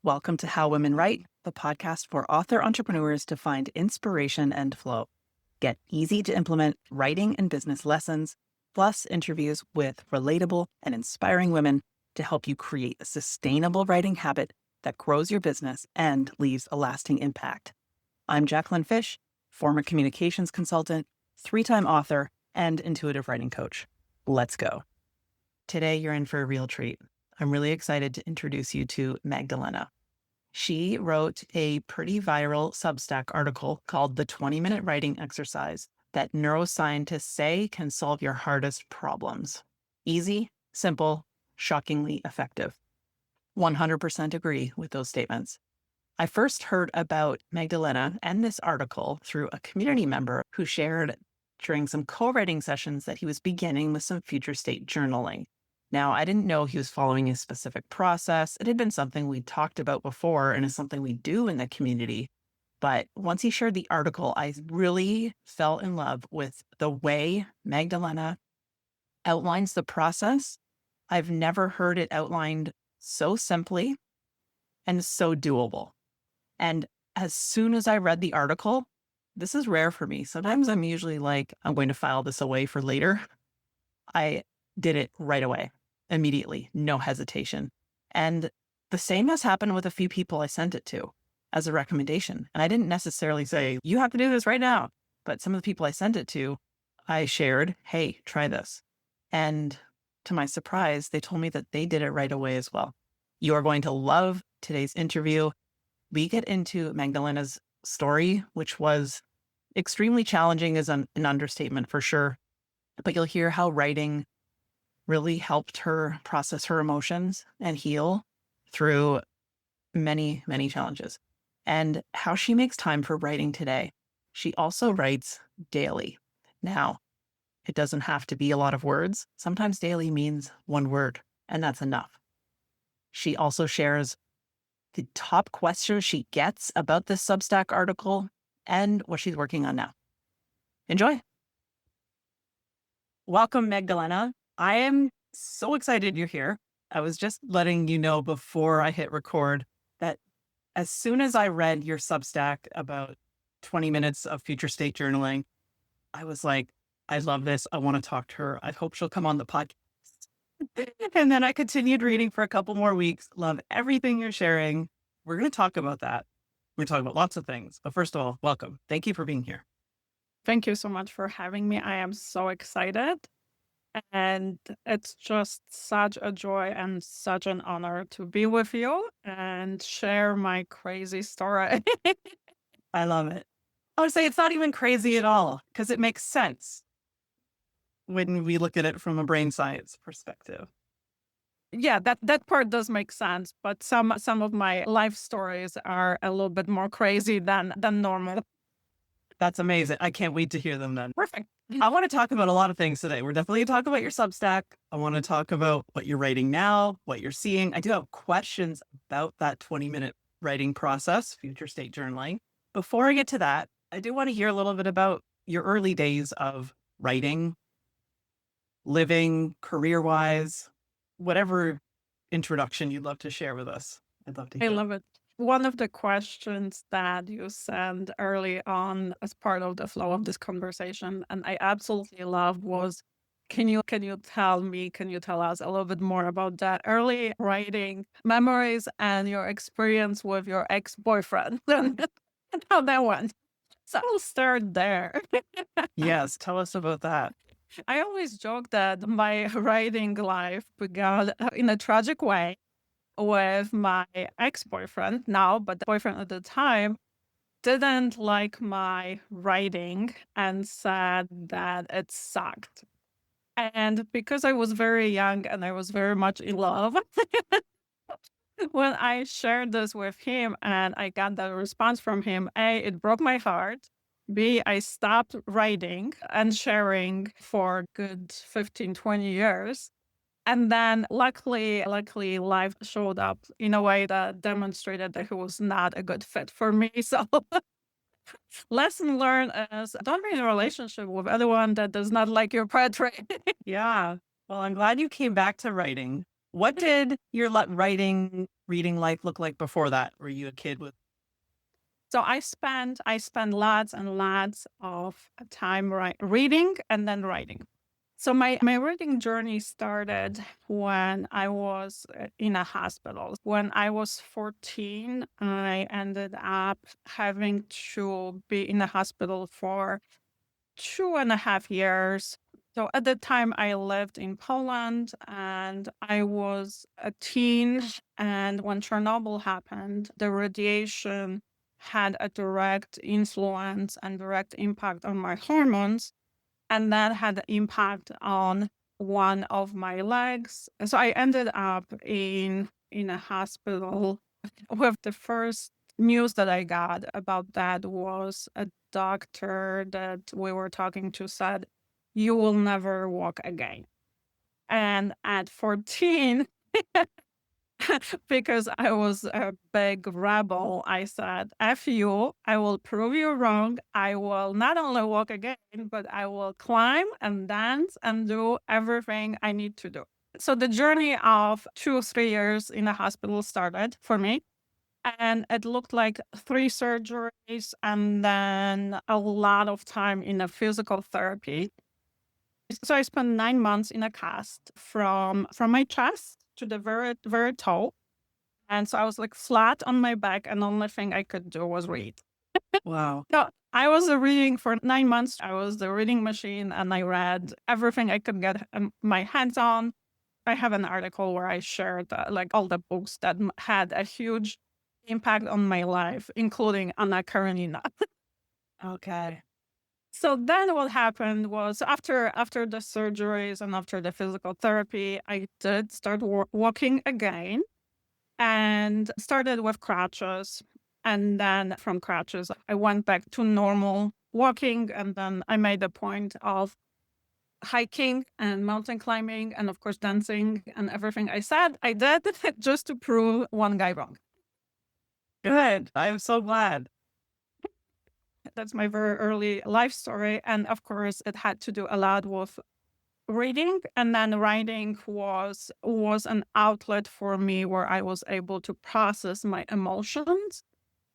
Welcome to How Women Write, the podcast for author entrepreneurs to find inspiration and flow. Get easy to implement writing and business lessons, plus interviews with relatable and inspiring women to help you create a sustainable writing habit that grows your business and leaves a lasting impact. I'm Jacqueline Fish, former communications consultant, 3-time author, and intuitive writing coach. Let's go. Today, you're in for a real treat. I'm really excited to introduce you to Magdalena. She wrote a pretty viral Substack article called The 20-Minute Writing Exercise that neuroscientists say can solve your hardest problems. Easy, simple, shockingly effective. 100% agree with those statements. I first heard about Magdalena and this article through a community member who shared during some co-writing sessions that he was beginning with some future state journaling. Now, I didn't know he was following a specific process. It had been something we talked about before and is something we do in the community. But once he shared the article, I really fell in love with the way Magdalena outlines the process. I've never heard it outlined so simply and so doable. And as soon as I read the article, this is rare for me. Sometimes I'm usually like, I'm going to file this away for later. I did it right away. Immediately, no hesitation. And the same has happened with a few people I sent it to as a recommendation. And I didn't necessarily say, you have to do this right now. But some of the people I sent it to, I shared, hey, try this. And to my surprise, they told me that they did it right away as well. You are going to love today's interview. We get into Magdalena's story, which was extremely challenging is an understatement for sure. But you'll hear how writing really helped her process her emotions and heal through many, many challenges, and how she makes time for writing today. She also writes daily. Now, it doesn't have to be a lot of words. Sometimes daily means one word, and that's enough. She also shares the top questions she gets about this Substack article and what she's working on now. Enjoy. Welcome, Magdalena. I am so excited you're here. I was just letting you know before I hit record that as soon as I read your Substack about 20 minutes of future state journaling, I was like, I love this. I want to talk to her. I hope she'll come on the podcast. And then I continued reading for a couple more weeks. Love everything you're sharing. We're going to talk about that. We're going to talk about lots of things. But first of all, welcome. Thank you for being here. Thank you so much for having me. I am so excited. And it's just such a joy and such an honor to be with you and share my crazy story. I love it. I would say it's not even crazy at all because it makes sense when we look at it from a brain science perspective. Yeah, that part does make sense, but some of my life stories are a little bit more crazy than normal. That's amazing. I can't wait to hear them then. Perfect. I want to talk about a lot of things today. We're definitely going to talk about your Substack. I want to talk about what you're writing now, what you're seeing. I do have questions about that 20-minute writing process, future state journaling. Before I get to that, I do want to hear a little bit about your early days of writing, living, career-wise, whatever introduction you'd love to share with us. I'd love to I hear. love it. One of the questions that you sent early on as part of the flow of this conversation, and I absolutely love, was can you tell us a little bit more about that early writing memories and your experience with your ex-boyfriend and how that went? So I'll start there. Yes, tell us about that. I always joke that my writing life began in a tragic way with my ex-boyfriend now, but the boyfriend at the time didn't like my writing and said that it sucked. And because I was very young and I was very much in love, when I shared this with him and I got that response from him, A, it broke my heart. B, I stopped writing and sharing for good 15, 20 years. And then luckily, life showed up in a way that demonstrated that he was not a good fit for me. So lesson learned is don't be in a relationship with anyone that does not like your poetry. Yeah. Well, I'm glad you came back to writing. What did your writing, reading life look like before that? Were you a kid with? So I spent lots and lots of time reading and then writing. So my reading journey started when I was in a hospital. When I was 14, I ended up having to be in a hospital for 2.5 years. So at the time, I lived in Poland and I was a teen. And when Chernobyl happened, the radiation had a direct influence and direct impact on my hormones. And that had an impact on one of my legs. So I ended up in a hospital with the first news that I got about that was a doctor that we were talking to said, "You will never walk again." And at 14, because I was a big rebel, I said, "F you, I will prove you wrong. I will not only walk again, but I will climb and dance and do everything I need to do." So the journey of 2 or 3 years in a hospital started for me. And it looked like 3 surgeries and then a lot of time in a physical therapy. So I spent 9 months in a cast from my chest to the very, very toe. And so I was like flat on my back, and the only thing I could do was read. Wow. So I was reading for 9 months. I was the reading machine, and I read everything I could get my hands on. I have an article where I shared like all the books that had a huge impact on my life, including Anna Karenina. Okay. So then what happened was after the surgeries and after the physical therapy, I did start walking again and started with crutches. And then from crutches, I went back to normal walking. And then I made a point of hiking and mountain climbing and, of course, dancing and everything I said I did just to prove one guy wrong. Good. I'm so glad. That's my very early life story. And of course, it had to do a lot with reading, and then writing was an outlet for me where I was able to process my emotions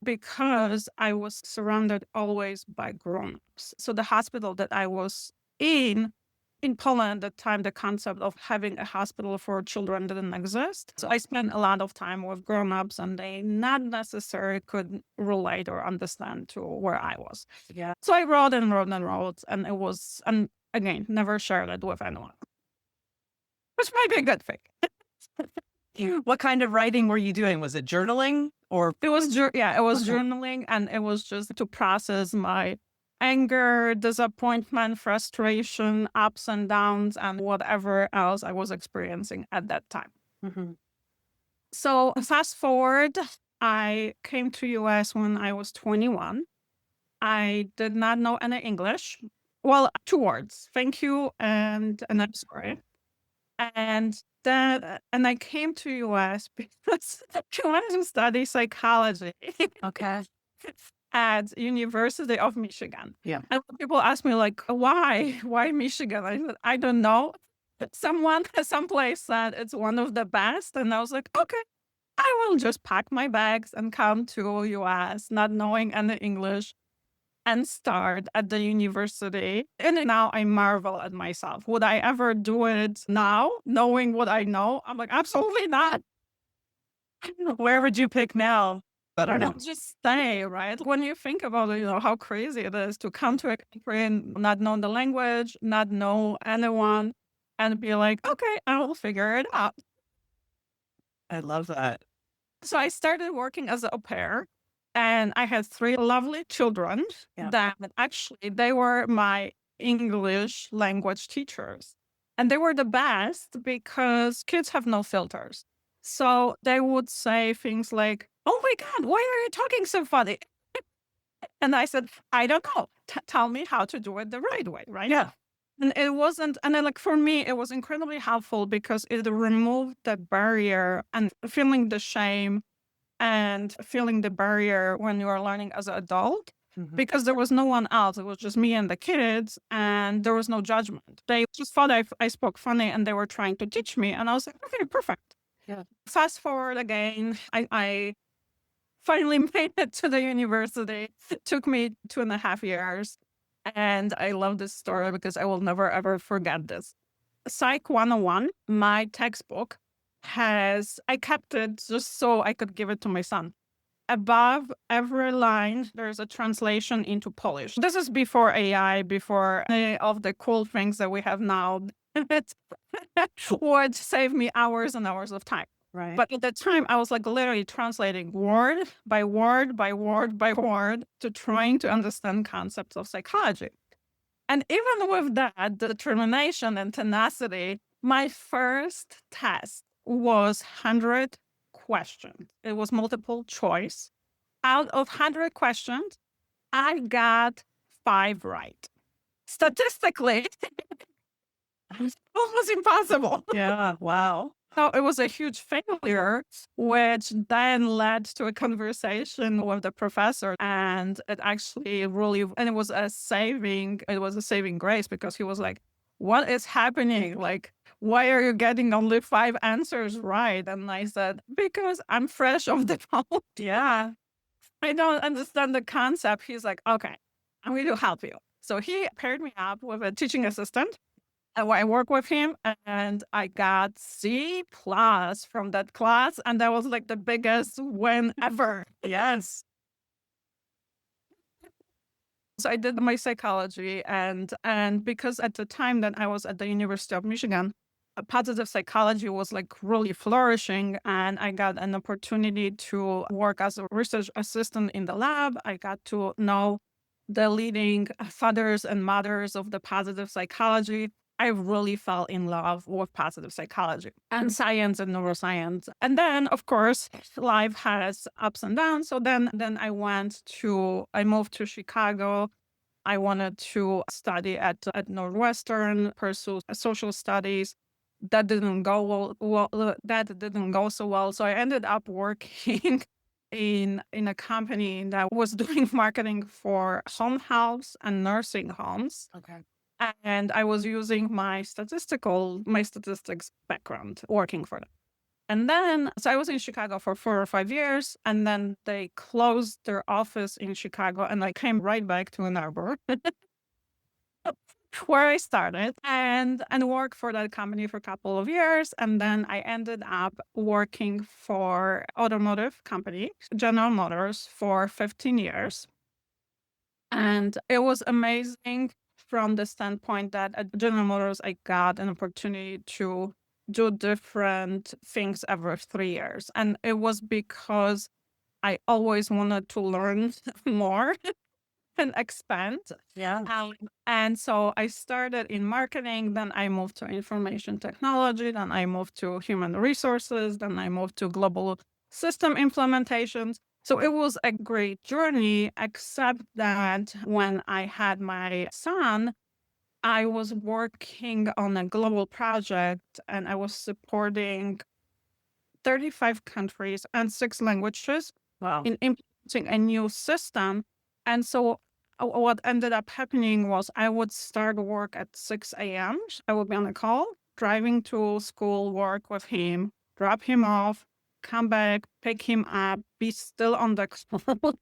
because I was surrounded always by grown-ups. So the hospital that I was in Poland at the time, the concept of having a hospital for children didn't exist. So I spent a lot of time with grown-ups, and they not necessarily could relate or understand to where I was. Yeah. So I wrote and wrote and wrote, and it was, and again, never shared it with anyone, which might be a good thing. What kind of writing were you doing? Was it journaling or? It was, it was Okay. journaling, and it was just to process my anger, disappointment, frustration, ups and downs, and whatever else I was experiencing at that time. Mhm. So fast forward, I came to US when I was 21. I did not know any English. Well, 2 words, thank you and I'm sorry. And I came to US because I wanted to study psychology Okay. at University of Michigan. Yeah. And people ask me like, why? Why Michigan? I said, I don't know. Someplace said it's one of the best. And I was like, okay, I will just pack my bags and come to US, not knowing any English, and start at the university. And now I marvel at myself. Would I ever do it now, knowing what I know? I'm like, absolutely not. Where would you pick now? I don't know. Just stay, right? When you think about it, how crazy it is to come to a country and not know the language, not know anyone, and be like, okay, I will figure it out. I love that. So I started working as an au pair, and I had 3 lovely children Yeah. that actually they were my English language teachers. And they were the best because kids have no filters. So they would say things like, "Oh my God, why are you talking so funny?" And I said, "I don't know. Tell me how to do it the right way," right? Yeah. And it wasn't, and then like for me, it was incredibly helpful because it removed the barrier and feeling the shame and feeling the barrier when you are learning as an adult. Mhm. because there was no one else. It was just me and the kids, and there was no judgment. They just thought I spoke funny, and they were trying to teach me. And I was like, okay, perfect. Yeah. Fast forward again, I finally made it to the university. It took me 2.5 years. And I love this story because I will never, ever forget this. Psych 101, my textbook, I kept it just so I could give it to my son. Above every line, there's a translation into Polish. This is before AI, before any of the cool things that we have now. It would save me hours and hours of time. Right. But at the time, I was like literally translating word by word by word by word to trying to understand concepts of psychology. And even with that determination and tenacity, my first test was 100 questions. It was multiple choice. Out of 100 questions, I got 5 right. Statistically, it's almost impossible. Yeah. Wow. So it was a huge failure, which then led to a conversation with the professor. And it actually really, and it was a saving grace, because he was like, what is happening? Like, why are you getting only 5 answers right? And I said, because I'm fresh off the phone. Yeah. I don't understand the concept. He's like, okay, I'm going to help you. So he paired me up with a teaching assistant. And I worked with him, and I got C plus from that class. And that was like the biggest win ever. Yes. So I did my psychology, and because at the time that I was at the University of Michigan, positive psychology was like really flourishing, and I got an opportunity to work as a research assistant in the lab. I got to know the leading fathers and mothers of the positive psychology. I really fell in love with positive psychology and science and neuroscience. And then, of course, life has ups and downs. So then I moved to Chicago. I wanted to study at Northwestern, pursue social studies. That didn't go that didn't go so well. So I ended up working in a company that was doing marketing for home health and nursing homes. Okay. And I was using my statistics background working for them. And then, so I was in Chicago for 4 or 5 years, and then they closed their office in Chicago, and I came right back to Ann Arbor, where I started, and worked for that company for a couple of years. And then I ended up working for automotive company, General Motors, for 15 years. And it was amazing from the standpoint that at General Motors, I got an opportunity to do different things every 3 years. And it was because I always wanted to learn more and expand. Yeah. And so I started in marketing, then I moved to information technology, then I moved to human resources, then I moved to global system implementations. So it was a great journey, except that when I had my son, I was working on a global project, and I was supporting 35 countries and 6 languages Wow. in implementing a new system. And so what ended up happening was I would start work at 6 a.m. I would be on a call, driving to school, work with him, drop him off, come back, pick him up, be still on the call,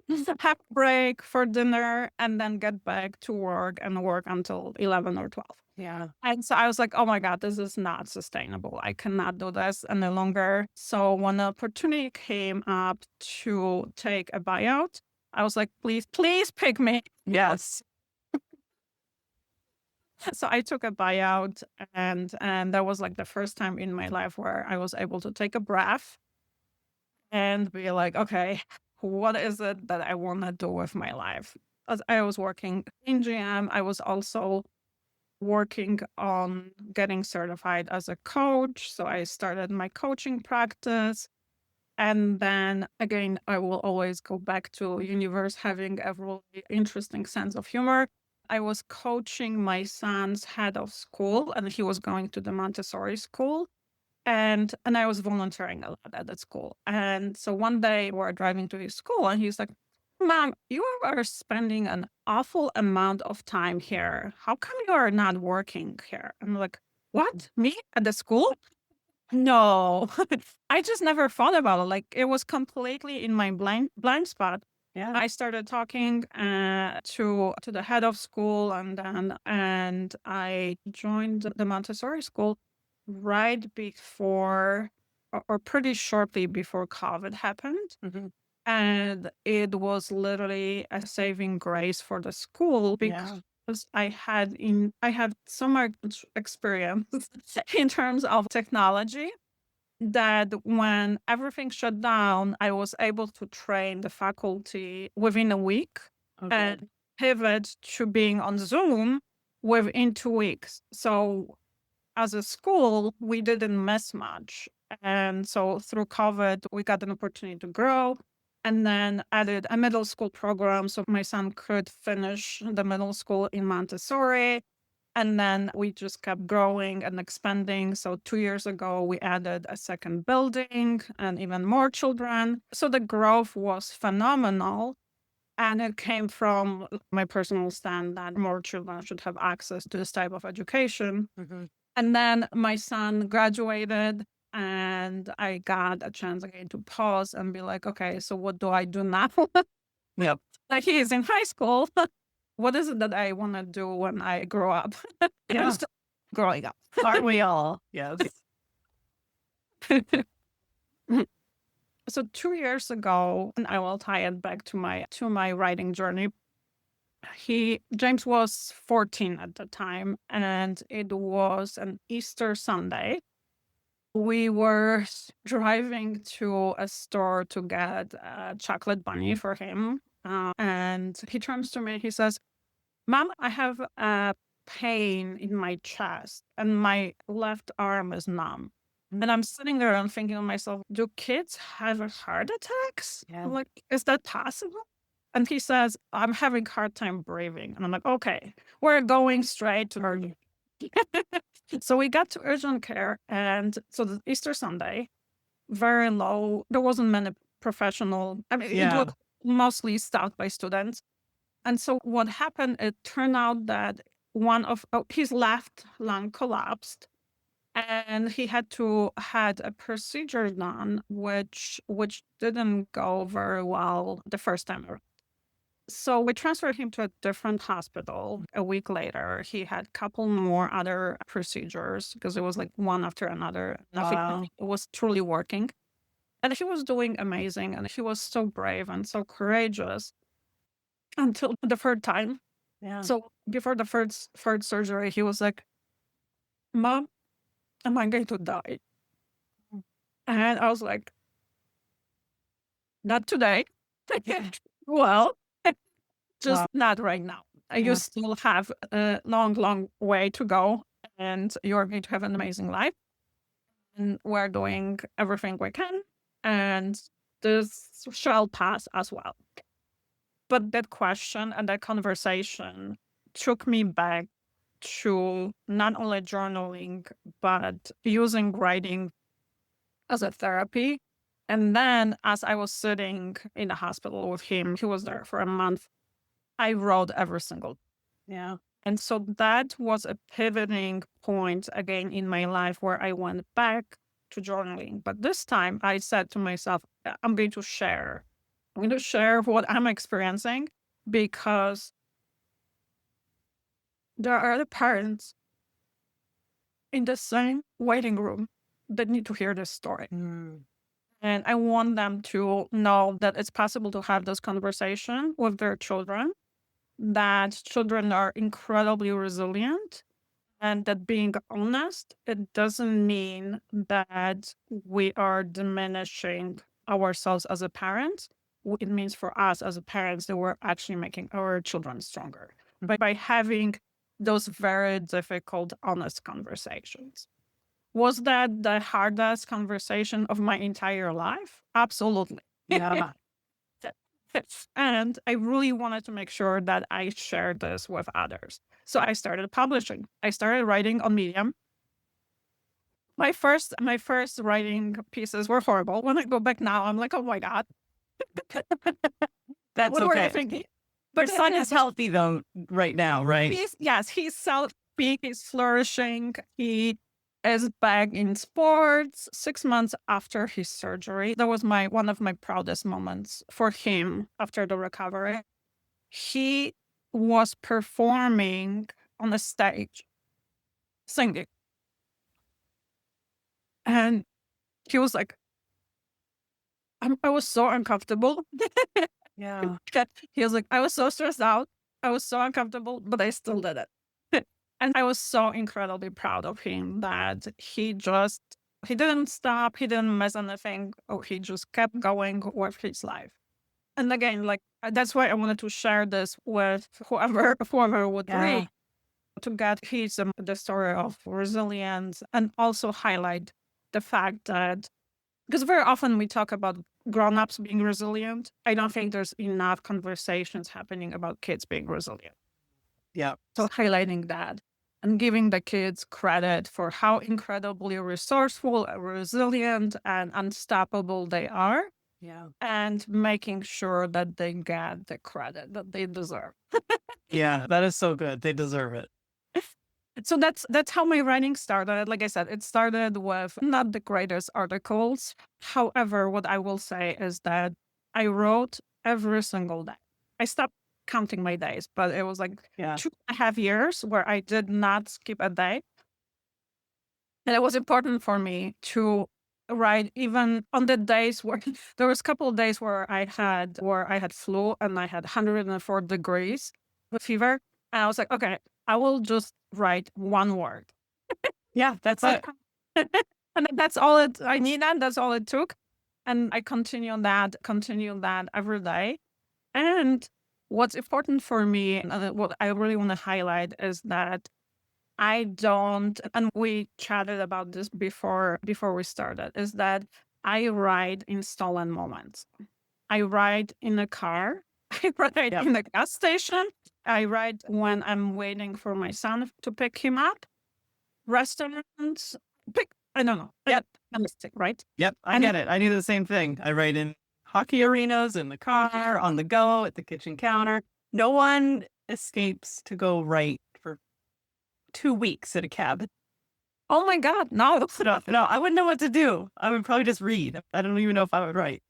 have a break for dinner, and then get back to work and work until 11 or 12. Yeah. And so I was like, oh my God, this is not sustainable. I cannot do this any longer. So when the opportunity came up to take a buyout, I was like, please pick me. Yes. So I took a buyout, and that was like the first time in my life where I was able to take a breath and be like, okay, what is it that I want to do with my life? As I was working in GM, I was also working on getting certified as a coach. So I started my coaching practice. And then again, I will always go back to universe having a really interesting sense of humor. I was coaching my son's head of school, and he was going to the Montessori school. And I was volunteering a lot at that school. And so one day we're driving to his school, and he's like, Mom, you are spending an awful amount of time here. How come you are not working here? I'm like, what? Me at the school? No. I just never thought about it. Like it was completely in my blind spot. Yeah. I started talking to the head of school, and I joined the Montessori school right before or pretty shortly before COVID happened. Mhm. And it was literally a saving grace for the school Yeah. because I had so much experience in terms of technology that when everything shut down, I was able to train the faculty within a week Oh, good. and pivot to being on Zoom within 2 weeks. So as a school, we didn't miss much. And so through COVID, we got an opportunity to grow and then added a middle school program so my son could finish the middle school in Montessori. And then we just kept growing and expanding. So 2 years ago, we added a second building and even more children. So the growth was phenomenal. And it came from my personal stand that more children should have access to this type of education. Mhm. And then my son graduated, and I got a chance again to pause and be like, okay, so what do I do now? Yep. Like he is in high school. What is it that I want to do when I grow up? I'm Yeah. still growing up. Aren't we all? Yes. So 2 years ago, and I will tie it back to my writing journey. James was 14 at the time, and it was an Easter Sunday. We were driving to a store to get a chocolate bunny for him. And he turns to me, he says, Mom, I have a pain in my chest and my left arm is numb. And I'm sitting there and thinking to myself, do kids have heart attacks? Yeah. I'm like, is that possible? And he says, I'm having a hard time breathing. And I'm like, okay, we're going straight to urgent. So we got to urgent care. And so the Easter Sunday, very low. There wasn't many professional. I mean, it was mostly staffed by students. And so what happened, it turned out that his left lung collapsed and he had a procedure done, which didn't go very well the first time around. So we transferred him to a different hospital. A week later, he had a couple more other procedures because it was like one after another. Nothing it was truly working. And he was doing amazing. And he was so brave and so courageous until the third time. Yeah. So before the third surgery, he was like, Mom, am I going to die? And I was like, not today. Well, just Wow. not right now. You Yeah. still have a long, long way to go, and you're going to have an amazing life. And we're doing everything we can, and this shall pass as well. But that question and that conversation took me back to not only journaling, but using writing as a therapy. And then as I was sitting in the hospital with him, he was there for a month, I wrote every single. Yeah. And so that was a pivoting point again in my life where I went back to journaling. But this time I said to myself, I'm going to share. I'm going to share what I'm experiencing because there are the parents in the same waiting room that need to hear this story. Mm. And I want them to know that it's possible to have this conversation with their children, that children are incredibly resilient, and that being honest, it doesn't mean that we are diminishing ourselves as a parent. It means for us as a parents that we're actually making our children stronger by having those very difficult, honest conversations. Was that the hardest conversation of my entire life? Absolutely. Yeah. And I really wanted to make sure that I shared this with others. So I started publishing. I started writing on Medium. My first writing pieces were horrible. When I go back now, I'm like, oh my God. That's What were you okay. thinking? Your son is healthy though right now, right? He's healthy, he's flourishing. He is back in sports 6 months after his surgery. That was one of my proudest moments for him after the recovery. He was performing on a stage, singing. And he was like, I was so uncomfortable. Yeah. He was like, I was so stressed out. I was so uncomfortable, but I still did it. And I was so incredibly proud of him that he didn't stop. He didn't miss anything. Oh, he just kept going with his life. And again, like, that's why I wanted to share this with whoever would read, to get the story of resilience, and also highlight the fact that, because very often we talk about grown-ups being resilient, I don't think there's enough conversations happening about kids being resilient. Yeah. So highlighting that and giving the kids credit for how incredibly resourceful, resilient, and unstoppable they are, Yeah. and making sure that they get the credit that they deserve. Yeah. That is so good. They deserve it. So that's how my writing started. Like I said, it started with not the greatest articles. However, what I will say is that I wrote every single day. I stopped counting my days, but it was like Yeah. 2.5 years where I did not skip a day. And it was important for me to write even on the days where there was a couple of days where I had flu and I had 104 degrees with fever. And I was like, okay, I will just write one word. Yeah. That's it. And that's all I needed. That's all it took. And I continue that every day. And what's important for me, and what I really want to highlight, is that I don't, and we chatted about this before we started, is that I write in stolen moments. I write in a car. I write in a gas station. I write when I'm waiting for my son to pick him up. Restaurants, I don't know. Yep. Right? Yep. I get it. I do the same thing. I write in hockey arenas, in the car, on the go, at the kitchen counter. No one escapes to go write for 2 weeks at a cabin. Oh my God, no. No, I wouldn't know what to do. I would probably just read. I don't even know if I would write.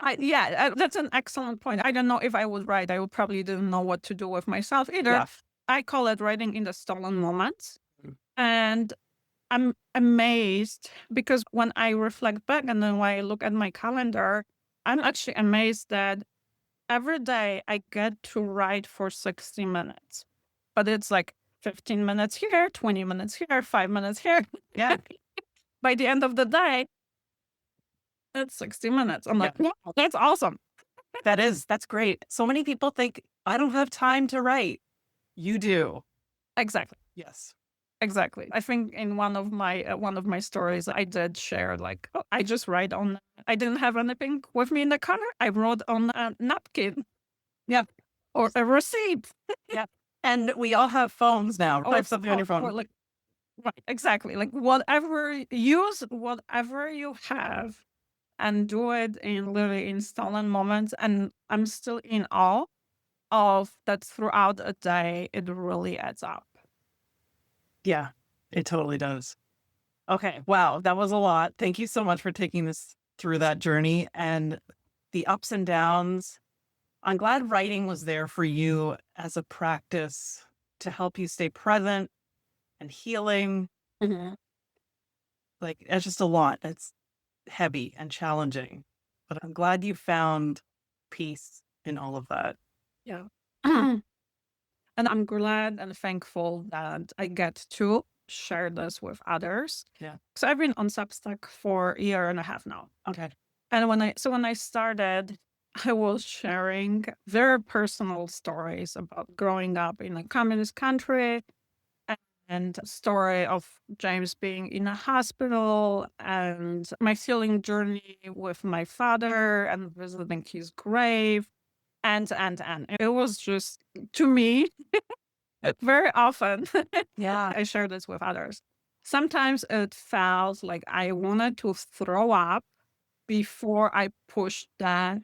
That's an excellent point. I don't know if I would write. I would probably didn't know what to do with myself either. Yeah. I call it writing in the stolen moments. Mm. And I'm amazed because when I reflect back and then when I look at my calendar, I'm actually amazed that every day I get to write for 60 minutes. But it's like 15 minutes here, 20 minutes here, 5 minutes here. Yeah. By the end of the day, it's 60 minutes. I'm like, wow, that's awesome. That's great. So many people think I don't have time to write. You do. Exactly. Yes. Exactly. I think in one of my stories, I did share like, I just write on. I didn't have anything with me in the car. I wrote on a napkin. Yeah. Or a receipt. Yeah. And we all have phones now. Type something on your phone. Right, exactly. Like use whatever you have and do it literally in stolen moments. And I'm still in awe of that throughout a day. It really adds up. Yeah, it totally does. Okay. Wow. That was a lot. Thank you so much for taking us through that journey and the ups and downs. I'm glad writing was there for you as a practice to help you stay present and healing. Mm-hmm. Like, it's just a lot. It's heavy and challenging, but I'm glad you found peace in all of that. Yeah. And I'm glad and thankful that I get to share this with others. Yeah. So I've been on Substack for a year and a half now. Okay. And when I started, I was sharing very personal stories about growing up in a communist country, and story of James being in a hospital, and my healing journey with my father and visiting his grave. And it was just, to me, very often, Yeah. I share this with others. Sometimes it felt like I wanted to throw up before I pushed that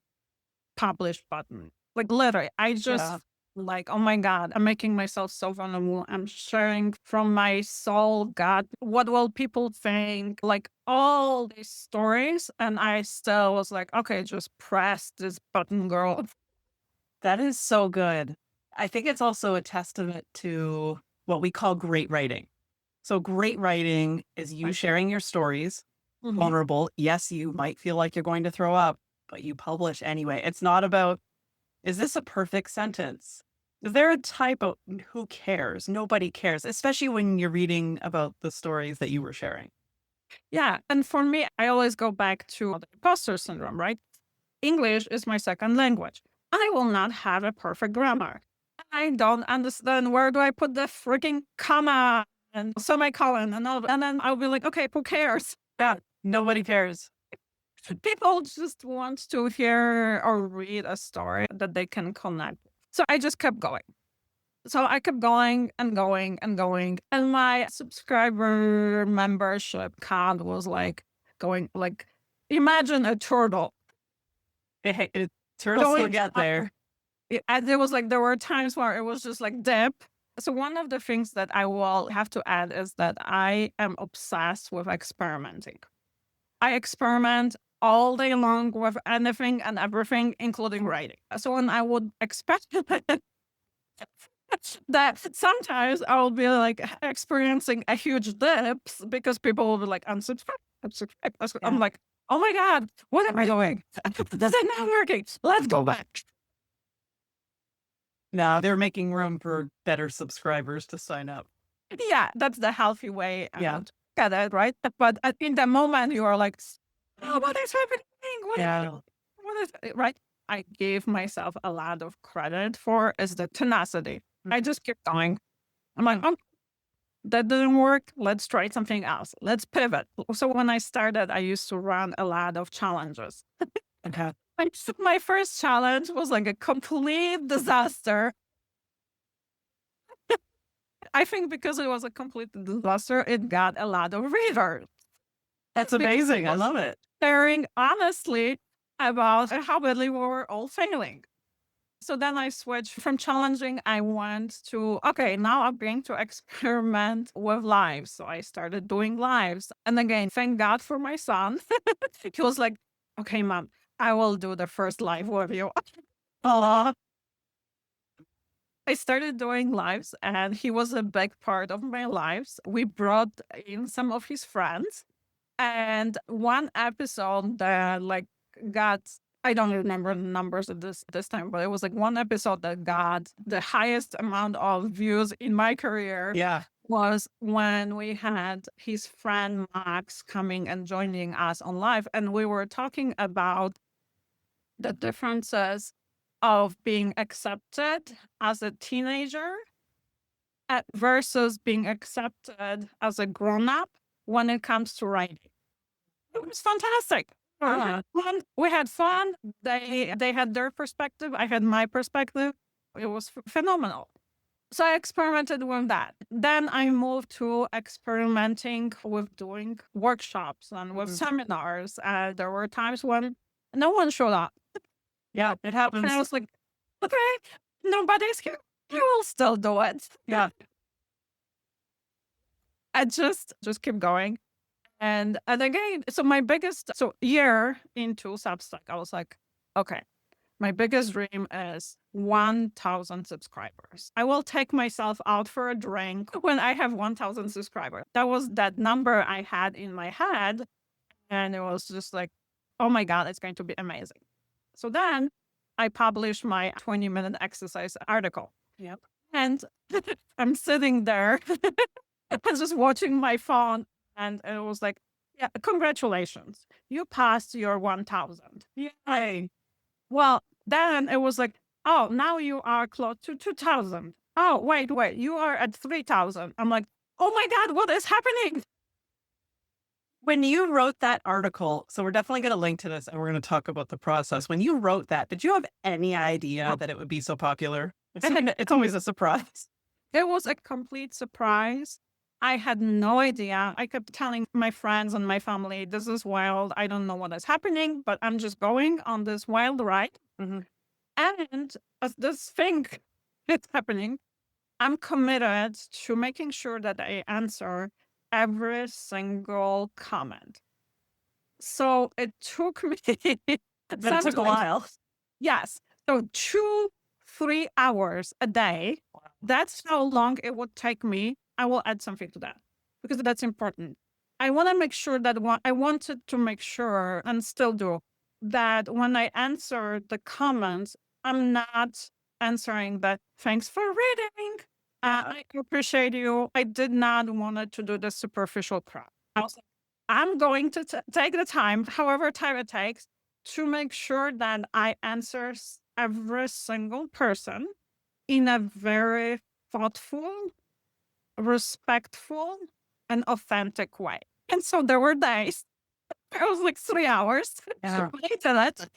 publish button. Like literally, I just Yeah. like, oh my God, I'm making myself so vulnerable. I'm sharing from my soul, God, what will people think? Like all these stories. And I still was like, okay, just press this button, girl. That is so good. I think it's also a testament to what we call great writing. So great writing is you Like, sharing your stories, mhm. vulnerable. Yes, you might feel like you're going to throw up, but you publish anyway. It's not about, is this a perfect sentence? Is there a typo? Who cares? Nobody cares, especially when you're reading about the stories that you were sharing. Yeah. And for me, I always go back to the imposter syndrome, right? English is my second language. I will not have a perfect grammar. I don't understand where do I put the freaking comma and semicolon and all of it. And then I'll be like, okay, who cares? Yeah, nobody cares. People just want to hear or read a story that they can connect. So I just kept going. So I kept going and going and going. And my subscriber membership count was like going like imagine a turtle Turtles will going get up. there. And there was like there were times where it was just like dip. So one of the things that I will have to add is that I am obsessed with experimenting. I experiment all day long with anything and everything, including writing. So when I would experiment, that sometimes I'll be like experiencing a huge dips because people will be like unsubscribe, unsubscribe. I'm Yeah. like, oh my God, what am I doing? This is not working. Let's go back. Now they're making room for better subscribers to sign up. Yeah, that's the healthy way Yeah. out. Get it, right? But in the moment, you are like, oh, what is happening? Yeah. What is right? I gave myself a lot of credit for is the tenacity. I just kept going. I'm like, oh, that didn't work. Let's try something else. Let's pivot. So when I started, I used to run a lot of challenges. Okay. My first challenge was like a complete disaster. I think because it was a complete disaster, it got a lot of readers. That's Because amazing. I I was love it. sharing honestly about how badly we were all failing. So then I switched from challenging. I went to, okay, now I'm going to experiment with lives. So I started doing lives. And again, thank God for my son. He was like, okay, mom, I will do the first live with you. Aw. I started doing lives and he was a big part of my lives. We brought in some of his friends and one episode that like got I don't remember the numbers at this time, but it was like one episode that got the highest amount of views in my career Yeah. was when we had his friend Max coming and joining us on live and we were talking about the differences of being accepted as a teenager versus being accepted as a grown-up when it comes to writing. It was fantastic. Uh, We had fun. They had their perspective. I had my perspective. It was phenomenal. So I experimented with that. Then I moved to experimenting with doing workshops and with seminars. There were times when no one showed up. yeah, it And happens. I was like, okay, nobody's here. I will still do it. Yeah. I just keep going. And again, so my biggest year into Substack, I was like, okay, my biggest dream is 1,000 subscribers. I will take myself out for a drink when I have 1,000 subscribers. That was that number I had in my head. And it was just like, oh my God, it's going to be amazing. So then I published my 20-minute exercise article. Yep. And I'm sitting there and just watching my phone. And it was like, yeah, congratulations. You passed your 1,000. Yay. Well, then it was like, oh, now you are close to 2,000. Oh, wait, you are at 3,000. I'm like, oh my God, what is happening? When you wrote that article, so we're definitely going to link to this and we're going to talk about the process. When you wrote that, did you have any idea that it would be so popular? It's always a surprise. It was a complete surprise. I had no idea. I kept telling my friends and my family, this is wild. I don't know what is happening, but I'm just going on this wild ride. Mhm. And as this thing is happening, I'm committed to making sure that I answer every single comment. So it took me But it took a sometimes, while. yes. So 2-3 hours a day. That's how long it would take me. I will add something to that because that's important. I want to make sure that I wanted to make sure and still do that when I answer the comments, I'm not answering that thanks for reading. I appreciate you. I did not want to do the superficial crap. I was like, I'm going to take the time, however time it takes, to make sure that I answer every single person in a very thoughtful, respectful, and authentic way. And so there were days, it was like 3 hours Yeah. later that,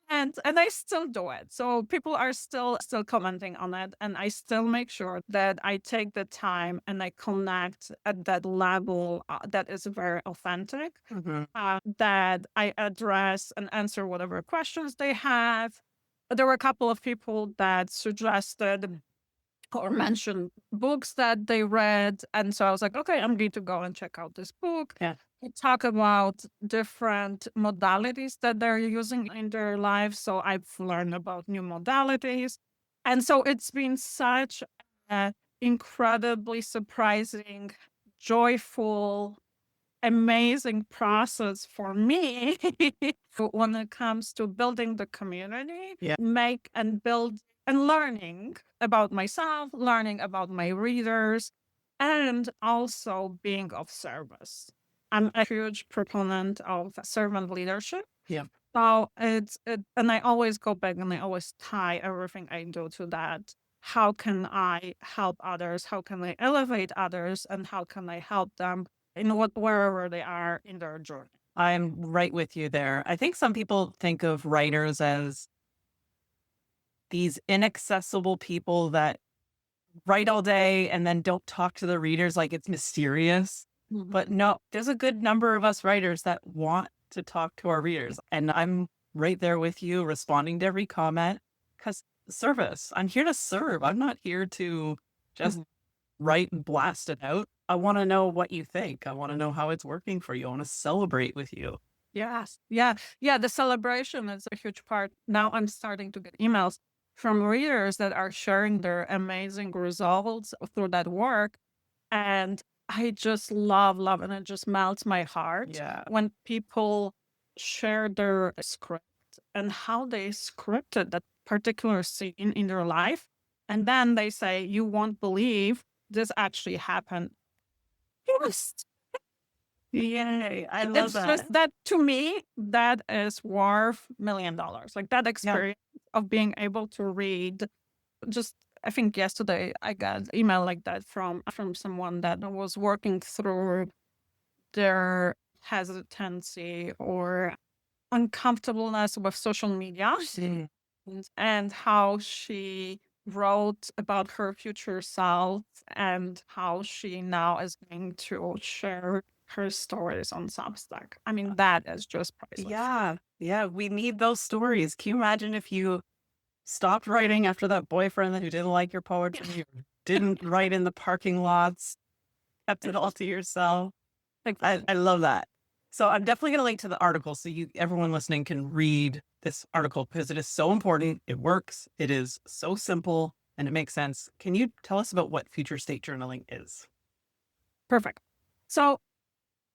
and I still do it. So people are still commenting on it, and I still make sure that I take the time and I connect at that level that is very authentic. That I address and answer whatever questions they have. There were a couple of people that suggested or mentioned books that they read. And so I was like, okay, I'm going to go and check out this book. Yeah. We talk about different modalities that they're using in their lives. So I've learned about new modalities. And so it's been such an incredibly surprising, joyful, amazing process for me when it comes to building the community, Yeah. make and build and learning about myself, learning about my readers, and also being of service. I'm a huge proponent of servant leadership. Yeah. So and I always go back and I always tie everything I do to that. How can I help others? How can I elevate others? And how can I help them in wherever they are in their journey? I'm right with you there. I think some people think of writers as these inaccessible people that write all day and then don't talk to the readers like it's mysterious. But no, there's a good number of us writers that want to talk to our readers. And I'm right there with you, responding to every comment because service. I'm here to serve. I'm not here to just write and blast it out. I want to know what you think. I want to know how it's working for you. I want to celebrate with you. Yes. Yeah. Yeah. The celebration is a huge part. Now I'm starting to get emails from readers that are sharing their amazing results through that work. And I just love, and it just melts my heart Yeah. when people share their script and how they scripted that particular scene in their life. And then they say, you won't believe this actually happened. Yes. Yay. I love It's that. just that to me, that is worth $1 million. Like that experience of being able to read. Just I think yesterday I got an email like that from someone that was working through their hesitancy or uncomfortableness with social media and how she wrote about her future self and how she now is going to share her stories on Substack. I mean, that is just priceless. Yeah. Yeah. We need those stories. Can you imagine if you stopped writing after that boyfriend who didn't like your poetry, or didn't write in the parking lots, kept it all to yourself? Like, I love that. So I'm definitely going to link to the article so everyone listening can read this article because it is so important. It works. It is so simple and it makes sense. Can you tell us about what future state journaling is? perfect. So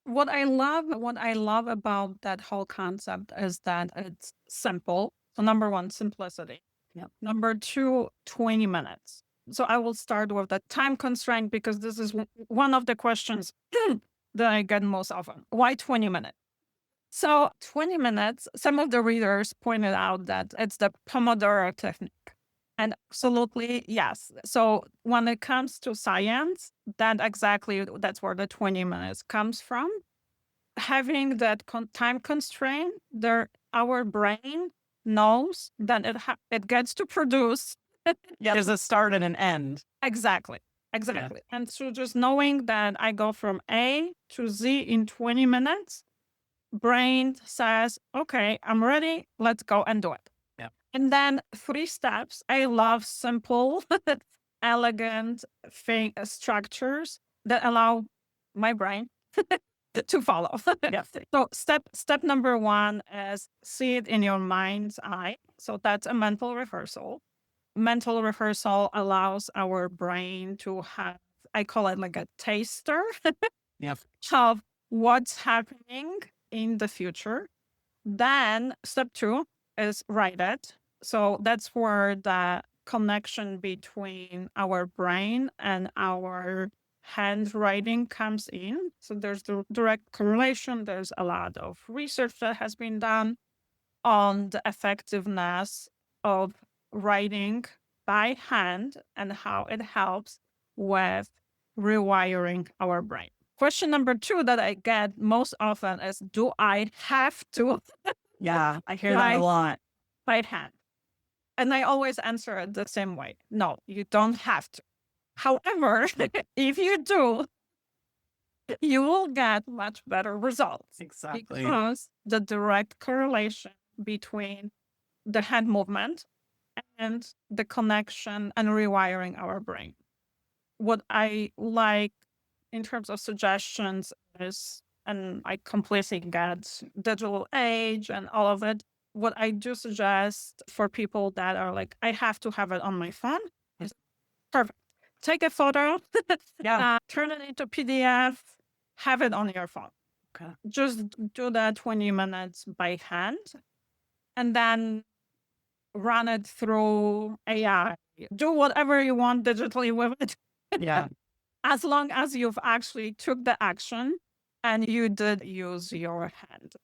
what I love about that whole concept is that it's simple. So number one, simplicity. Yep. Number two, 20 minutes. So I will start with the time constraint because this is one of the questions that I get most often. Why 20 minutes? So 20 minutes, some of the readers pointed out that it's the Pomodoro technique. And absolutely, yes. So when it comes to science, that's where the 20 minutes comes from. Having that time constraint, our brain knows that it gets to produce. Yeah, there's a start and an end. Exactly. And so just knowing that I go from A to Z in 20 minutes, brain says, okay, I'm ready. Let's go and do it. Yeah. And then 3 steps. I love simple, elegant structures that allow my brain to follow. Yeah. So step number 1 is see it in your mind's eye. So that's a mental rehearsal. Mental rehearsal allows our brain to have, I call it like a taster Yeah. of what's happening in the future. Then step 2 is write it. So that's where the connection between our brain and our handwriting comes in. So there's the direct correlation. There's a lot of research that has been done on the effectiveness of writing by hand and how it helps with rewiring our brain. Question number 2 that I get most often is, do I have to Yeah. I hear that a write lot. by hand? And I always answer it the same way. No, you don't have to. However, if you do, you will get much better results. Exactly. Because the direct correlation between the hand movement and the connection and rewiring our brain. What I like in terms of suggestions is, and I completely get digital age and all of it. What I do suggest for people that are like, I have to have it on my phone, is perfect. Take a photo, Yeah. turn it into PDF, have it on your phone. Okay. Just do that 20 minutes by hand and then run it through AI. Do whatever you want digitally with it. Yeah. As long as you've actually took the action and you did use your hand.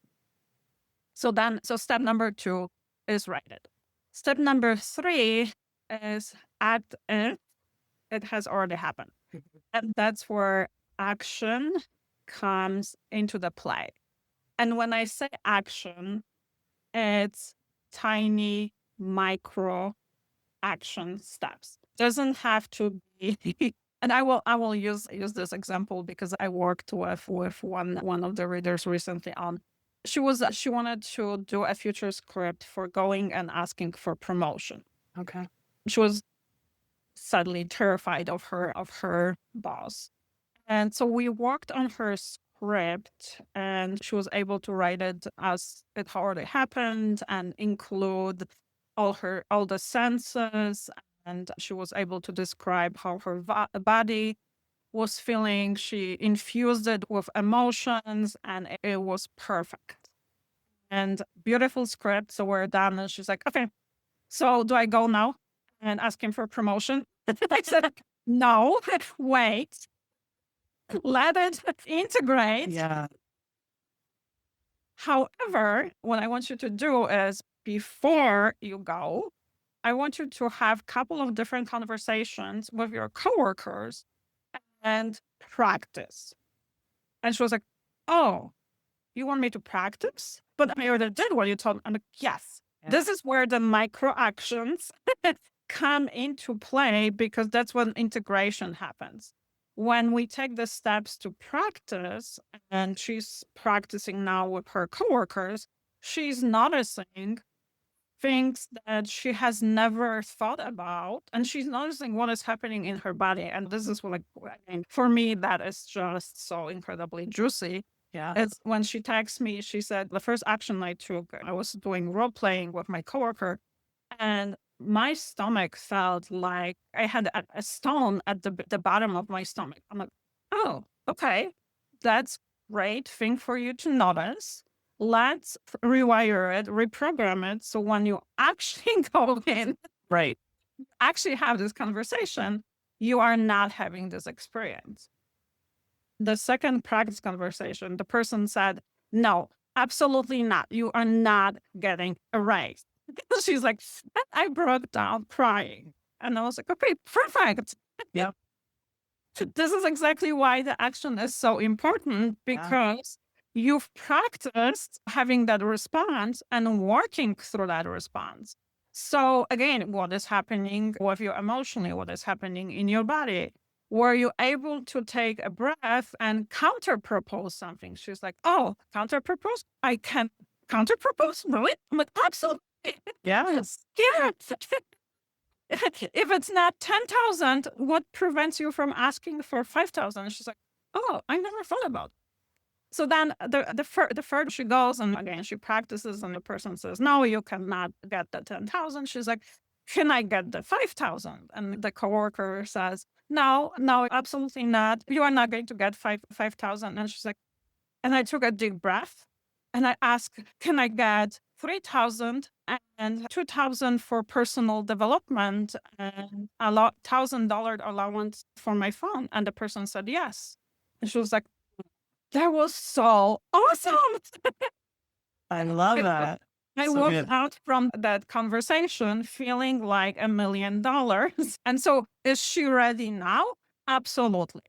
So step number 2 is write it. Step number 3 is act it. It has already happened. And that's where action comes into the play. And when I say action, it's tiny micro action steps. Doesn't have to be and I will use this example because I worked with one of the readers recently on. She wanted to do a future script for going and asking for promotion. Okay. She was suddenly terrified of her boss. And so we worked on her script and she was able to write it as it already happened and include all the senses. And she was able to describe how her body was feeling. She infused it with emotions and it was perfect. And beautiful script. So we're done. And she's like, okay, so do I go now and ask him for promotion? I said, no, wait. Let it integrate. Yeah. However, what I want you to do is before you go, I want you to have a couple of different conversations with your coworkers and practice. And she was like, oh, you want me to practice? But I already did what you told me. I'm like, yes. Yeah. This is where the micro actions come into play because that's when integration happens. When we take the steps to practice, and she's practicing now with her coworkers, she's noticing things that she has never thought about, and she's noticing what is happening in her body. And this is what, for me, that is just so incredibly juicy. Yeah. It's when she texts me, she said, the first action I took, I was doing role playing with my coworker, and my stomach felt like I had a stone at the bottom of my stomach. I'm like, oh, okay, that's great thing for you to notice. Let's rewire it, reprogram it. So when you actually go in, Right. actually have this conversation, you are not having this experience. The second practice conversation, the person said, no, absolutely not. You are not getting erased. She's like, I broke down crying. And I was like, okay, perfect. Yep. This is exactly why the action is so important because you've practiced having that response and working through that response. So again, what is happening with you emotionally? What is happening in your body? Were you able to take a breath and counter-propose something? She's like, oh, counter-propose? I can counter-propose? Really? I'm like, absolutely. Yes. Yeah. If it's not 10,000, what prevents you from asking for 5,000? She's like, oh, I never thought about it. So then the further she goes, and again, she practices, and the person says, no, you cannot get the 10,000. She's like, can I get the 5,000? And the coworker says, no, no, absolutely not. You are not going to get 5,000. And she's like, and I took a deep breath and I asked, can I get 3,000 and 2,000 for personal development and $1,000 allowance for my phone? And the person said yes. And she was like, that was so awesome. I love that. I So walked good. out from that conversation feeling like $1 million. And so is she ready now? Absolutely.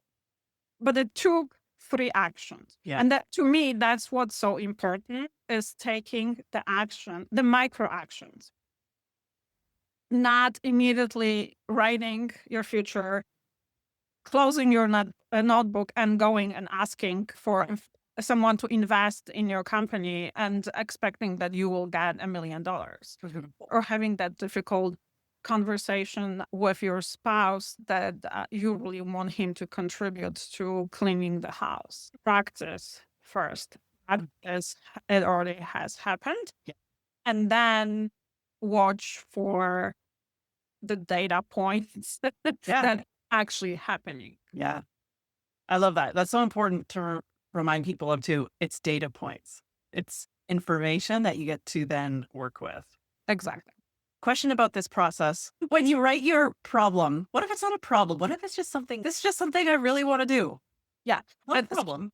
But it took 3 actions. Yeah. And that, to me, that's what's so important, is taking the action, the micro actions, not immediately writing your future, closing your notebook and going and asking for someone to invest in your company and expecting that you will get $1 million, or having that difficult conversation with your spouse that you really want him to contribute to cleaning the house. Practice first. As it already has happened. Yeah. And then watch for the data points that actually happening. Yeah. I love that. That's so important to remind people of too. It's data points. It's information that you get to then work with. Exactly. Question about this process. When you write your problem, what if it's not a problem? What if it's just something, this is just something I really want to do? Yeah. Not a problem.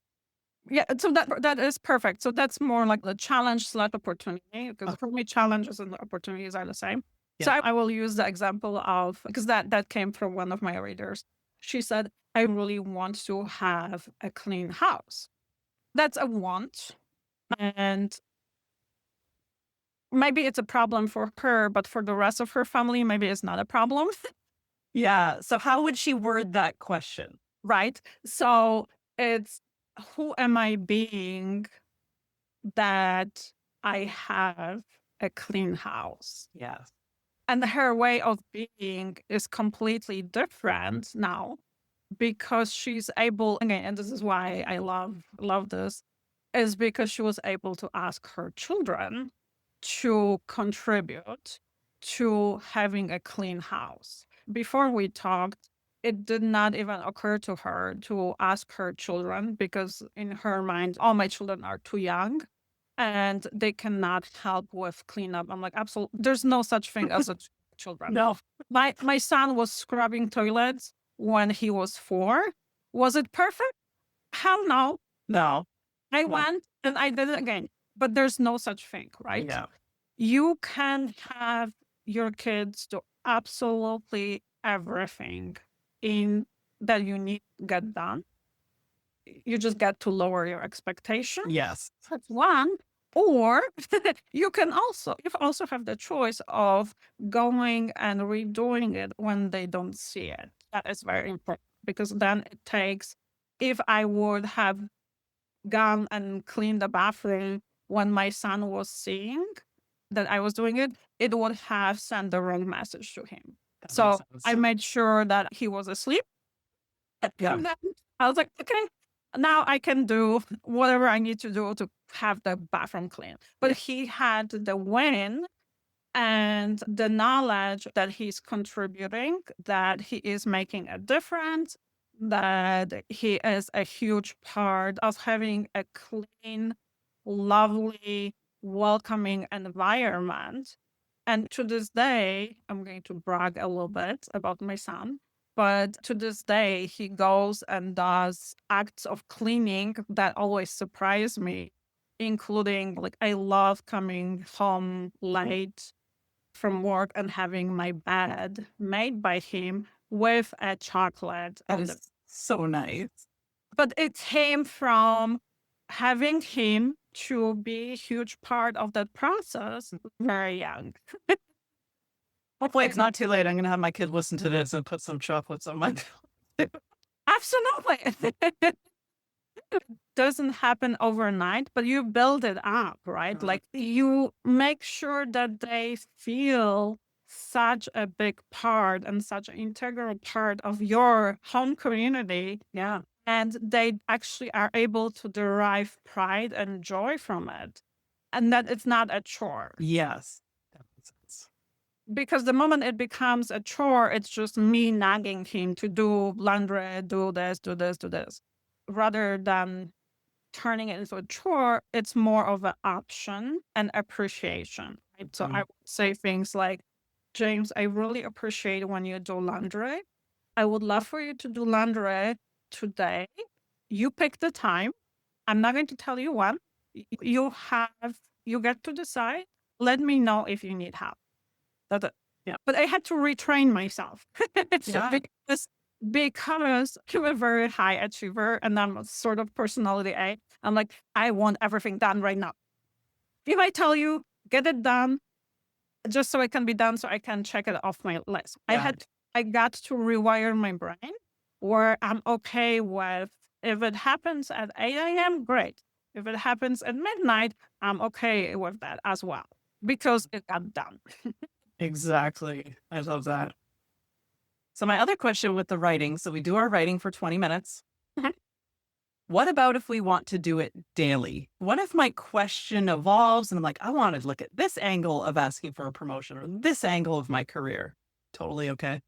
Yeah. So that is perfect. So that's more like the challenge / opportunity, because for me, challenges and opportunities are the same. Yeah. So I will use the example of, because that came from one of my readers. She said, I really want to have a clean house. That's a want. And maybe it's a problem for her, but for the rest of her family, maybe it's not a problem. Yeah. So how would she word that question? Right. So it's, who am I being that I have a clean house? Yes. And her way of being is completely different now, because she's able, again, and this is why I love this, is because she was able to ask her children to contribute to having a clean house. Before we talked, it did not even occur to her to ask her children, because in her mind, all my children are too young and they cannot help with cleanup. I'm like, absolutely, there's no such thing as a children. No. My son was scrubbing toilets when he was 4. Was it perfect? Hell no. No. I went and I did it again. But there's no such thing, right? Yeah. You can have your kids do absolutely everything in that you need to get done. You just get to lower your expectation. Yes. That's one. Or you also have the choice of going and redoing it when they don't see it. That is very important, because then it takes, if I would have gone and cleaned the bathroom when my son was seeing that I was doing it, it would have sent the wrong message to him. That So makes sense. I made sure that he was asleep. Yeah. And then I was like, okay, now I can do whatever I need to do to have the bathroom clean. But he had the win and the knowledge that he's contributing, that he is making a difference, that he is a huge part of having a clean, lovely, welcoming environment. And to this day, I'm going to brag a little bit about my son, but to this day, he goes and does acts of cleaning that always surprise me, including, like, I love coming home late from work and having my bed made by him with a chocolate. That is so nice. But it came from having him to be a huge part of that process very young. Hopefully it's not too late. I'm going to have my kid listen to this and put some chocolates on my. Absolutely. doesn't happen overnight, but you build it up, right? Like you make sure that they feel such a big part and such an integral part of your home community. Yeah. And they actually are able to derive pride and joy from it. And that it's not a chore. Yes. That makes sense. Because the moment it becomes a chore, it's just me nagging him to do laundry, do this, do this, do this. Rather than turning it into a chore, it's more of an option and appreciation. Right? So I would say things like, James, I really appreciate when you do laundry. I would love for you to do laundry today. You pick the time. I'm not going to tell you when. You get to decide. Let me know if you need help. That's it. Yeah. But I had to retrain myself. Yeah. Because I'm a very high achiever and I'm a sort of personality A. I'm like, I want everything done right now. If I tell you, get it done, just so it can be done, so I can check it off my list. Yeah. I got to rewire my brain where I'm okay with, if it happens at 8 a.m., great. If it happens at midnight, I'm okay with that as well because it got done. Exactly. I love that. So my other question with the writing, so we do our writing for 20 minutes. Mhm. What about if we want to do it daily? What if my question evolves and I'm like, I want to look at this angle of asking for a promotion or this angle of my career? Totally okay.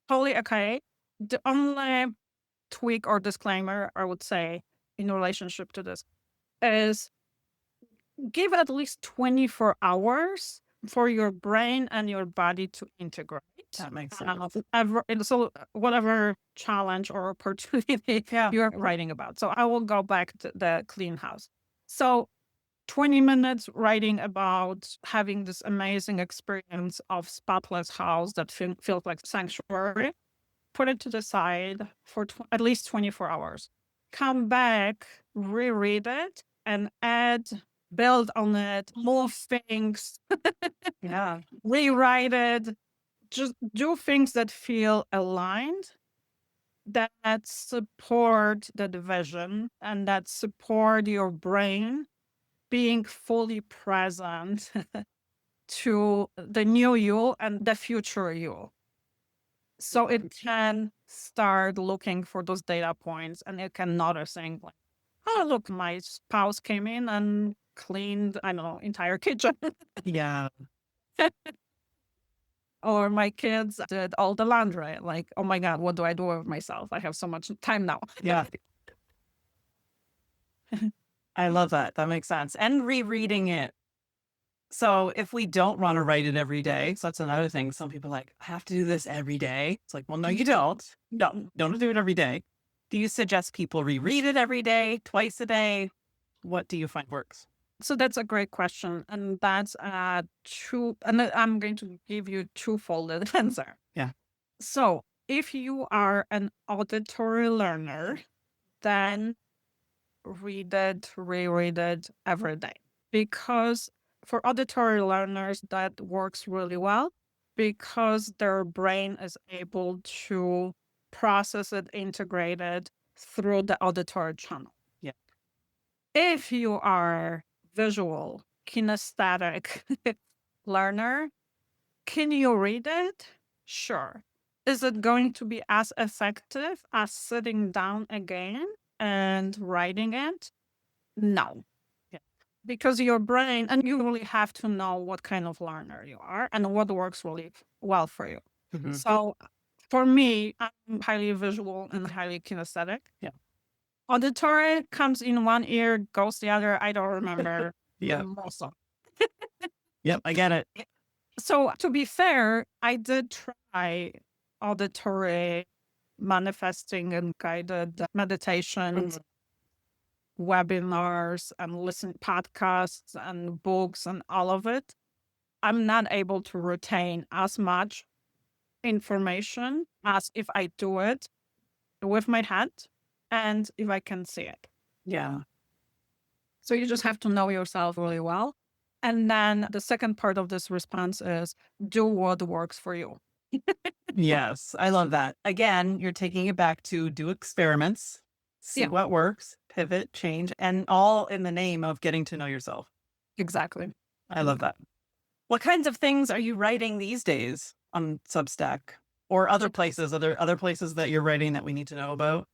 Totally okay. The only tweak or disclaimer I would say in relationship to this is give at least 24 hours for your brain and your body to integrate. That makes sense. So whatever challenge or opportunity you're writing about. So I will go back to the clean house. So 20 minutes writing about having this amazing experience of spotless house that feels like sanctuary. Put it to the side for at least 24 hours. Come back, reread it, and build on it, move things, Yeah. rewrite it. Just do things that feel aligned, that support the vision, and that support your brain being fully present to the new you and the future you. So it can start looking for those data points and it can noticing like, oh, look, my spouse came in and cleaned, I don't know, entire kitchen. Yeah. Or my kids did all the laundry. Like, oh my God, what do I do with myself? I have so much time now. Yeah. I love that. That makes sense. And rereading it. So if we don't want to write it every day, so that's another thing. Some people are like, I have to do this every day. It's like, well, no, you don't. No, don't do it every day. Do you suggest people reread it every day, twice a day? What do you find works? So that's a great question. And that's and I'm going to give you two-folded answer. Yeah. So if you are an auditory learner, then read it, reread it every day. Because for auditory learners, that works really well because their brain is able to process it, integrate it through the auditory channel. Yeah. If you are visual, kinesthetic learner, can you read it? Sure. Is it going to be as effective as sitting down again and writing it? No. Yeah. Because your brain, and you really have to know what kind of learner you are and what works really well for you. Mhm. So for me, I'm highly visual and highly kinesthetic. Yeah. Auditory comes in one ear, goes the other. I don't remember. Yeah. Most of. Yep. I get it. So to be fair, I did try auditory manifesting and guided meditations, webinars, and listen podcasts and books and all of it. I'm not able to retain as much information as if I do it with my head and if I can see it. Yeah. So you just have to know yourself really well. And then the second part of this response is do what works for you. Yes. I love that. Again, you're taking it back to do experiments, see Yeah. what works, pivot, change, and all in the name of getting to know yourself. Exactly. I love that. What kinds of things are you writing these days on Substack or other places? Are there other places that you're writing that we need to know about?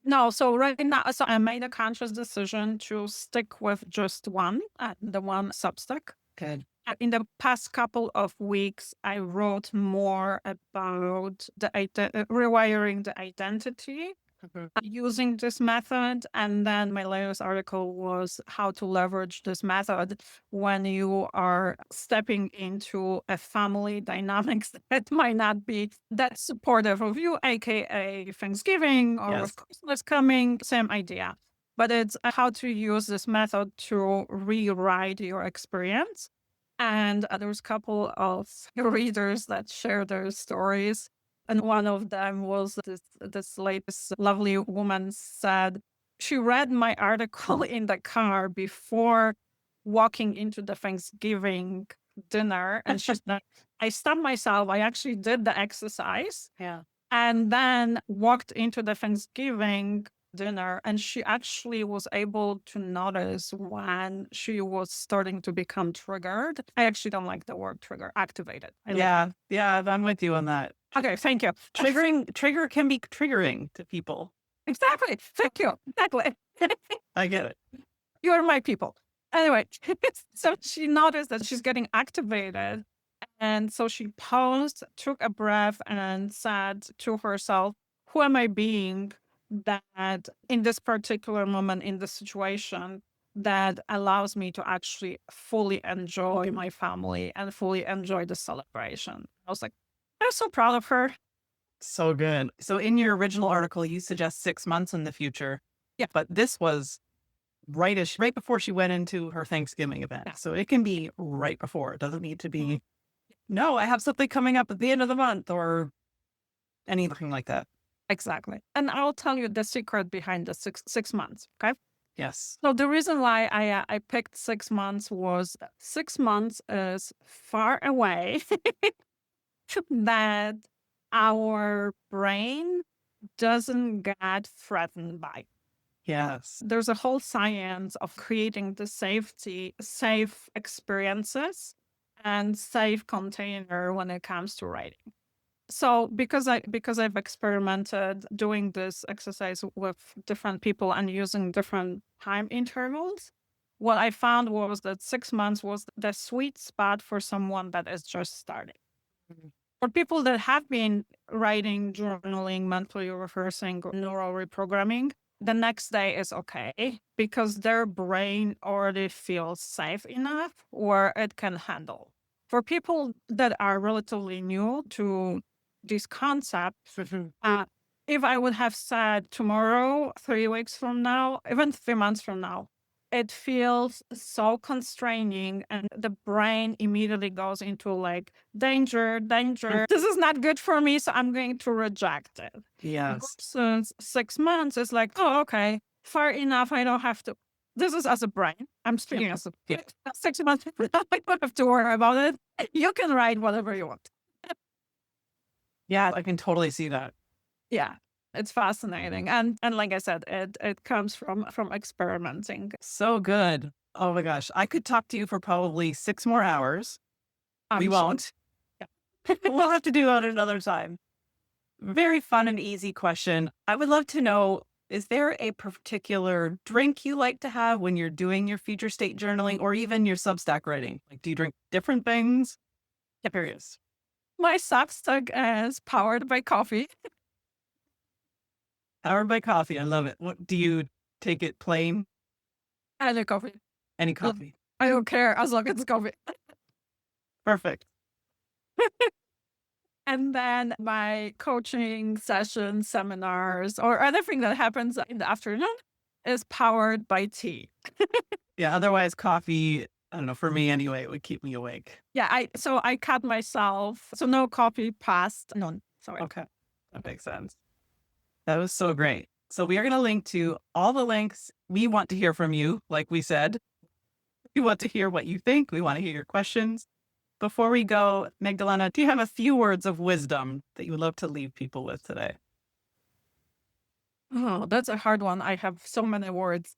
No, so right now, so I made a conscious decision to stick with just one, the one Substack. Good. In the past couple of weeks, I wrote more about rewiring the identity using this method. And then my latest article was how to leverage this method when you are stepping into a family dynamics that might not be that supportive of you, aka Thanksgiving or Yes. with Christmas coming, same idea. But it's how to use this method to rewrite your experience. And there's a couple of readers that share their stories. And one of them was this latest lovely woman said she read my article in the car before walking into the Thanksgiving dinner. And she's like, I stopped myself. I actually did the exercise. Yeah. And then walked into the Thanksgiving dinner, and she actually was able to notice when she was starting to become triggered. I actually don't like the word trigger, activated. Yeah. I'm with you on that. Okay, thank you. Trigger can be triggering to people. Exactly. Thank you. Exactly. I get it. You're my people. Anyway, so she noticed that she's getting activated. And so she paused, took a breath, and said to herself, who am I being that in this particular moment in the situation that allows me to actually fully enjoy my family and fully enjoy the celebration? I was like, I'm so proud of her. So good. So in your original article, you suggest 6 months in the future. Yeah. But this was right before she went into her Thanksgiving event. Yeah. So it can be right before. It doesn't need to be, no, I have something coming up at the end of the month or anything like that. Exactly. And I'll tell you the secret behind the six months. Okay. Yes. So the reason why I picked 6 months was 6 months is far away that our brain doesn't get threatened by. Yes. There's a whole science of creating the safe experiences and safe container when it comes to writing. So because I've experimented doing this exercise with different people and using different time intervals, what I found was that 6 months was the sweet spot for someone that is just starting. Mhm. For people that have been writing, journaling, mentally rehearsing, neural reprogramming, the next day is okay because their brain already feels safe enough where it can handle. For people that are relatively new to these concepts, if I would have said tomorrow, 3 weeks from now, even 3 months from now, it feels so constraining and the brain immediately goes into like danger. This is not good for me, so I'm going to reject it. Yes. Since 6 months, it's like, oh, okay, fair enough. I don't have to. This is as a brain. I'm speaking as a 6 months. I don't have to worry about it. You can write whatever you want. Yeah, I can totally see that. Yeah, it's fascinating, and like I said, it comes from experimenting. So good. Oh my gosh. I could talk to you for probably 6 more hours. We I'm won't. Yeah. We'll have to do that another time. Very fun and easy question. I would love to know, is there a particular drink you like to have when you're doing your future state journaling or even your Substack writing? Like, do you drink different things? Curious. My Substack is powered by coffee. Powered by coffee. I love it. What do you take it plain? Any coffee. Any coffee. I don't care as long as it's coffee. Perfect. And then my coaching sessions, seminars, or anything that happens in the afternoon is powered by tea. Yeah. Otherwise, coffee, I don't know, for me anyway, it would keep me awake. Yeah, I cut myself. So no coffee past none. Sorry. Okay. That makes sense. That was so great. So we are going to link to all the links. We want to hear from you, like we said. We want to hear what you think. We want to hear your questions. Before we go, Magdalena, do you have a few words of wisdom that you would love to leave people with today? Oh, that's a hard one. I have so many words.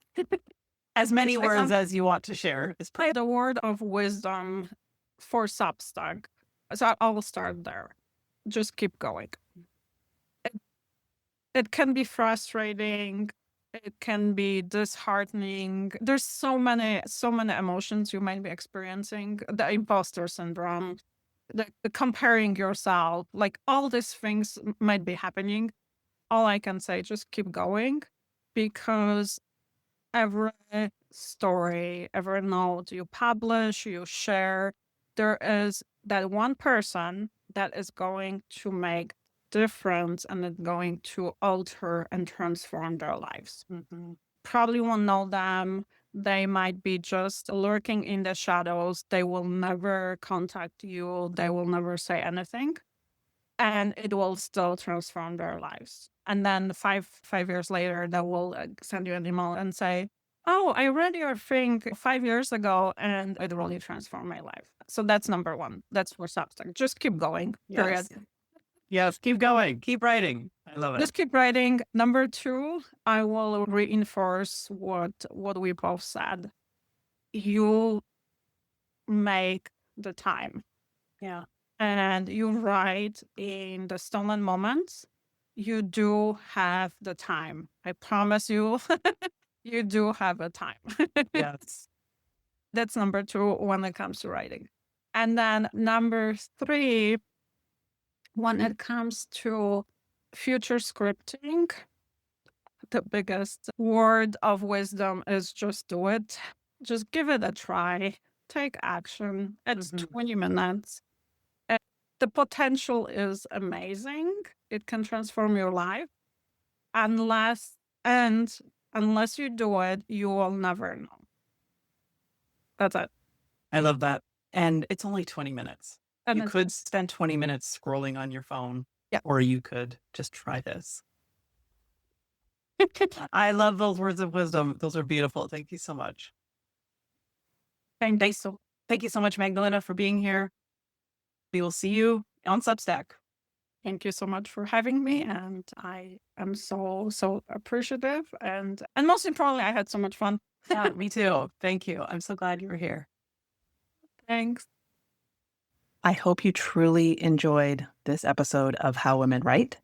As many It's like words as you want to share is the word of wisdom for Substack. So I'll start there. Just keep going. It, it can be frustrating. It can be disheartening. There's so many emotions you might be experiencing. The imposter syndrome, the comparing yourself, like all these things might be happening. All I can say, just keep going, because every story, every note you publish, you share, there is that one person that is going to make difference and it's going to alter and transform their lives. Probably won't know them. They might be just lurking in the shadows. They will never contact you. They will never say anything. And it will still transform their lives. And then five years later, they will send you an email and say, "Oh, I read your thing 5 years ago, and it really transformed my life." So that's number one. That's for Substack. Just keep going. Period. Yes, keep going. Keep writing. I love it. Just keep writing. Number two, I will reinforce what we both said. You make the time. Yeah. And you write in the stolen moments. You do have the time. I promise you, you do have a time. Yes. That's number two when it comes to writing. And then number three, when it comes to future scripting, the biggest word of wisdom is just do it. Just give it a try. Take action. It's 20 minutes. And the potential is amazing. It can transform your life. Unless you do it, you will never know. That's it. I love that. And it's only 20 minutes. And You could spend 20 minutes scrolling on your phone. Yeah. Or you could just try this. I love those words of wisdom. Those are beautiful. Thank you so much. Thank you so much, Magdalena, for being here. We will see you on Substack. Thank you so much for having me, and I am so appreciative, and most importantly, I had so much fun. Yeah, me too. Thank you. I'm so glad you were here. Thanks. I hope you truly enjoyed this episode of How Women Write,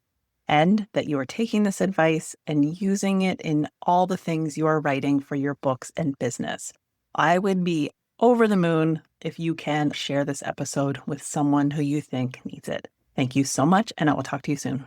and that you are taking this advice and using it in all the things you are writing for your books and business. I would be over the moon if you can share this episode with someone who you think needs it. Thank you so much, and I will talk to you soon.